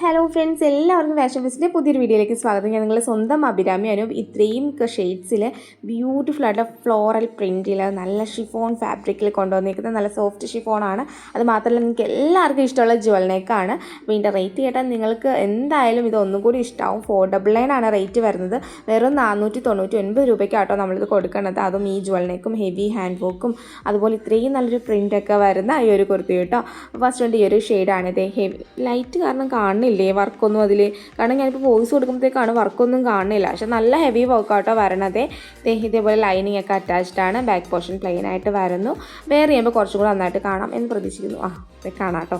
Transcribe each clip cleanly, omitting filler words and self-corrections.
Hello friends, എല്ലാവർക്കും fashion ഫെസ്റ്റിൻ്റെ പുതിയൊരു വീഡിയോയിലേക്ക് സ്വാഗതം. ഞാൻ നിങ്ങളുടെ സ്വന്തം അഭിരാമി അനു. ഇത്രയും ഷെയ്ഡ്സിൽ ബ്യൂട്ടിഫുൾ ആയിട്ടുള്ള ഫ്ലോറൽ പ്രിൻറ്റിൽ നല്ല ഷിഫോൺ ഫാബ്രിക്കിൽ കൊണ്ടുവന്നിരിക്കുന്നത് നല്ല സോഫ്റ്റ് ഷിഫോണാണ്. അത് മാത്രമല്ല നിങ്ങൾക്ക് എല്ലാവർക്കും ഇഷ്ടമുള്ള ജ്വൽ നെക്കാണ്. അപ്പോൾ ഇതിൻ്റെ റേറ്റ് കേട്ടാൽ നിങ്ങൾക്ക് എന്തായാലും ഇത് ഒന്നും കൂടി ഇഷ്ടമാവും. 499 ആണ് റേറ്റ് വരുന്നത്. വെറും 499 രൂപയ്ക്കാട്ടോ നമ്മളിത് കൊടുക്കുന്നത്. അതും ഈ ജ്വൽ നെക്കും ഹെവി ഹാൻഡ് വർക്കും അതുപോലെ ഇത്രയും നല്ലൊരു പ്രിൻ്റൊക്കെ വരുന്ന ഈ ഒരു കുർത്തി കേട്ടോ. ഫസ്റ്റ് കൊണ്ട് ഈ ഒരു ഷെയ്ഡാണ്. ഇത് ഹെവി ലൈറ്റ് കാരണം കാണുന്നില്ലേ വർക്കൊന്നും അതിൽ, കാരണം ഞാനിപ്പോൾ വോയിസ് കൊടുക്കുമ്പോഴത്തേക്കാണ് വർക്കൊന്നും കാണുന്നില്ല. പക്ഷെ നല്ല ഹെവി വർക്കൗട്ടോ വരണതേ. ഇതേപോലെ ലൈനിങ് ഒക്കെ അറ്റാച്ച്ഡ് ആണ്. ബാക്ക് പോർഷൻ പ്ലെയിൻ ആയിട്ട് വരുന്നു. വെയർ ചെയ്യുമ്പോൾ കുറച്ചും കൂടെ നന്നായിട്ട് കാണാം എന്ന് പ്രതീക്ഷിക്കുന്നു. കാണാം കേട്ടോ.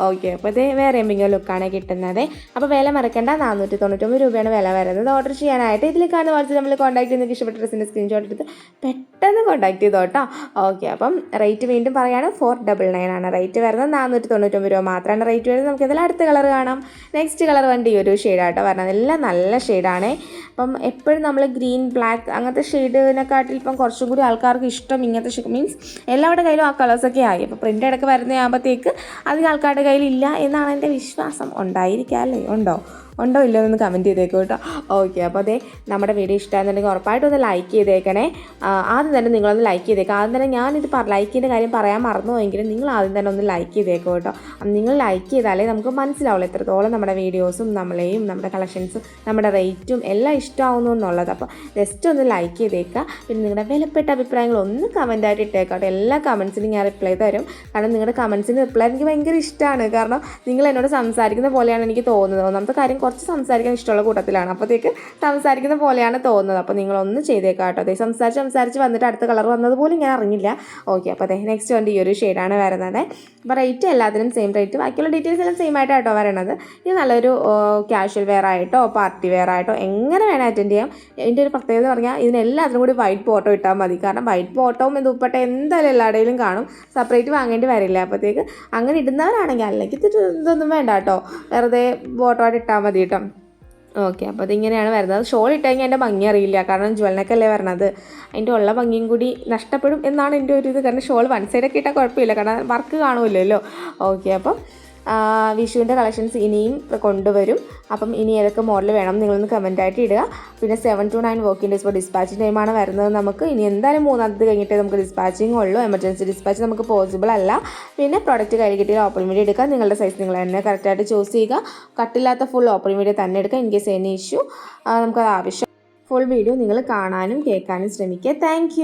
ഓക്കെ, അപ്പോൾ ഇത് വേറെ എന്തെങ്കിലും ലുക്കാണ് കിട്ടുന്നത്. അപ്പോൾ വില മറക്കേണ്ട, 499 രൂപയാണ് വില വരുന്നത്. ഓർഡർ ചെയ്യാനായിട്ട് ഇതിലേക്കാണ് വാട്സ്ആപ്പ് നമ്മൾ കോൺടാക്ട് ചെയ്ത് നിങ്ങൾക്ക് ഇഷ്ടപ്പെട്ട ഡ്രസ്സിൻ്റെ സ്ക്രീൻഷോട്ട് എടുത്ത് പെട്ടെന്ന് കോൺടാക്ട് ചെയ്തോ കേട്ടോ. ഓക്കെ, അപ്പം റേറ്റ് വീണ്ടും പറയുകയാണ് 499 ആണ് റേറ്റ് വരുന്നത്. 499 രൂപ മാത്രമാണ് റേറ്റ് വരുന്നത്. നമുക്ക് ഇതിൽ അടുത്ത കളർ കാണാം. നെക്സ്റ്റ് കളർ വണ്ടി ഈ ഒരു ഷെയ്ഡാട്ടോ വരുന്നത്. എല്ലാം നല്ല ഷെയ്ഡാണ്. അപ്പം എപ്പോഴും നമ്മൾ ഗ്രീൻ ബ്ലാക്ക് അങ്ങനത്തെ ഷെയ്ഡിനെക്കാട്ടിൽ ഇപ്പം കുറച്ചും കൂടി ആൾക്കാർക്ക് ഇഷ്ടം ഇങ്ങനത്തെ മീൻസ് എല്ലാവരുടെ കയ്യിലും ആ കളേഴ്സൊക്കെ ആയി. അപ്പോൾ പ്രിൻ്റ് ഇടയ്ക്ക് വരുന്നതാകുമ്പോഴത്തേക്ക് അധികം ആൾക്കാരുടെ കയ്യിലില്ല എന്നാണ് എൻ്റെ വിശ്വാസം. ഉണ്ടായിരിക്കാം അല്ലേ? ഉണ്ടോ ഇല്ലോ എന്ന് കമൻറ്റ് ചെയ്തേക്കും കേട്ടോ. ഓക്കെ, അപ്പോൾ അതേ നമ്മുടെ വീഡിയോ ഇഷ്ടമാണെന്നുണ്ടെങ്കിൽ ഉറപ്പായിട്ടൊന്ന് ലൈക്ക് ചെയ്തേക്കണേ. ആദ്യം തന്നെ നിങ്ങളൊന്ന് ലൈക്ക് ചെയ്തേക്കാം. ആദ്യം തന്നെ ഞാനിത് ലൈക്ക് ചെയ്യുന്ന കാര്യം പറയാൻ മറന്നുപോയെങ്കിലും നിങ്ങൾ ആദ്യം തന്നെ ഒന്ന് ലൈക്ക് ചെയ്തേക്കും കേട്ടോ. നിങ്ങൾ ലൈക്ക് ചെയ്താലേ നമുക്ക് മനസ്സിലാവുള്ളൂ എത്രത്തോളം നമ്മുടെ വീഡിയോസും നമ്മളെയും നമ്മുടെ കളക്ഷൻസും നമ്മുടെ റേറ്റും എല്ലാം ഇഷ്ടമാവുന്നു എന്നുള്ളത്. അപ്പോൾ ജസ്റ്റ് ഒന്ന് ലൈക്ക് ചെയ്തേക്കുക. പിന്നെ നിങ്ങളുടെ വിലപ്പെട്ട അഭിപ്രായങ്ങൾ ഒന്ന് കമൻറ്റായിട്ട് ഇട്ടേക്കാം. എല്ലാ കമൻസിനും ഞാൻ റിപ്ലൈ തരും. കാരണം നിങ്ങളുടെ കമൻസിന് റിപ്ലൈ എനിക്ക് ഭയങ്കര ഇഷ്ടമാണ്. കാരണം നിങ്ങൾ എന്നോട് സംസാരിക്കുന്ന പോലെയാണ് എനിക്ക് തോന്നുന്നത്. ഒന്നാമത്തെ കാര്യം കുറച്ച് സംസാരിക്കാൻ ഇഷ്ടമുള്ള കൂട്ടത്തിലാണ്. അപ്പോഴത്തേക്ക് സംസാരിക്കുന്ന പോലെയാണ് തോന്നുന്നത്. അപ്പോൾ നിങ്ങളൊന്ന് ചെയ്തേക്കാം കേട്ടോ. അതേ സംസാരിച്ച് വന്നിട്ട് അടുത്ത കളർ വന്നതുപോലും ഞാൻ അറിഞ്ഞില്ല. ഓക്കെ, അപ്പോൾ അതെ നെക്സ്റ്റ് വണ്ടി ഈ ഒരു ഷെയ്ഡാണ് വരുന്നത്. അപ്പോൾ റേറ്റ് എല്ലാത്തിനും സെയിം റേറ്റ്, ബാക്കിയുള്ള ഡീറ്റെയിൽസ് എല്ലാം സെയിം ആയിട്ടോ വരണത്. ഇത് നല്ലൊരു ക്യാഷ്വൽ വെയർ ആയിട്ടോ പാർട്ടി വെയർ ആയിട്ടോ എങ്ങനെ വേണം അറ്റൻഡ് ചെയ്യാം. ഇതിൻ്റെ ഒരു പ്രത്യേകത പറഞ്ഞാൽ ഇതിനെല്ലാത്തിനും കൂടി വൈറ്റ് ബോട്ടം ഇട്ടാൽ മതി. കാരണം വൈറ്റ് ബോട്ടവും ദുപ്പട്ട എന്തായാലും എല്ലായിടയിലും കാണും. സെപ്പറേറ്റ് വാങ്ങേണ്ടി വരില്ല. അപ്പോഴത്തേക്ക് അങ്ങനെ ഇടുന്നവരാണെങ്കിൽ അല്ലെങ്കിൽ ഇതൊന്നും വേണ്ട കേട്ടോ, വെറുതെ ബോട്ടമായിട്ട് ഇട്ടാൽ മതി കേട്ടോ. ഓക്കെ, അപ്പോൾ അതിങ്ങനെയാണ് വരുന്നത്. ഷോൾ ഇട്ട് കഴിഞ്ഞാൽ എൻ്റെ ഭംഗി അറിയില്ല. കാരണം ജ്വലിനൊക്കെയല്ലേ വരണത്. അതിൻ്റെ ഉള്ള ഭംഗിയും കൂടി നഷ്ടപ്പെടും എന്നാണ് എൻ്റെ ഒരു ഇത്. കാരണം ഷോൾ വൺ സൈഡൊക്കെ ഇട്ടാൽ കുഴപ്പമില്ല, കാരണം വർക്ക് കാണുമല്ലോ. ഓക്കെ, അപ്പം വിഷുവിൻ്റെ കളക്ഷൻസ് ഇനിയും കൊണ്ടുവരും. അപ്പം ഇനി ഏതൊക്കെ മോഡൽ വേണം നിങ്ങളൊന്ന് കമൻറ്റായിട്ട് ഇടുക. പിന്നെ 7 to 9 വർക്കിംഗ് ഡേയ്സ് ഇപ്പോൾ ഡിസ്പാച്ചിങ് ടൈമാണ് വരുന്നത്. നമുക്ക് ഇനി എന്തായാലും 3 കഴിഞ്ഞിട്ടേ നമുക്ക് ഡിസ്പാച്ചിങ് ഉള്ളൂ. എമർജൻസി ഡിസ്പാച്ച് നമുക്ക് പോസിബിൾ അല്ല. പിന്നെ പ്രോഡക്റ്റ് കയ്യിൽ കിട്ടിയാൽ ഓപ്പൺ മീഡിയ എടുക്കുക. നിങ്ങളുടെ സൈസ് നിങ്ങൾ തന്നെ കറക്റ്റായിട്ട് ചൂസ് ചെയ്യുക. കട്ടില്ലാത്ത ഫുൾ ഓപ്പൺ മീഡിയ തന്നെ എടുക്കുക. ഇൻ കേസ് എനി ഇഷ്യൂ നമുക്കത് ആവശ്യം. ഫുൾ വീഡിയോ നിങ്ങൾ കാണാനും കേൾക്കാനും ശ്രമിക്കുക. താങ്ക്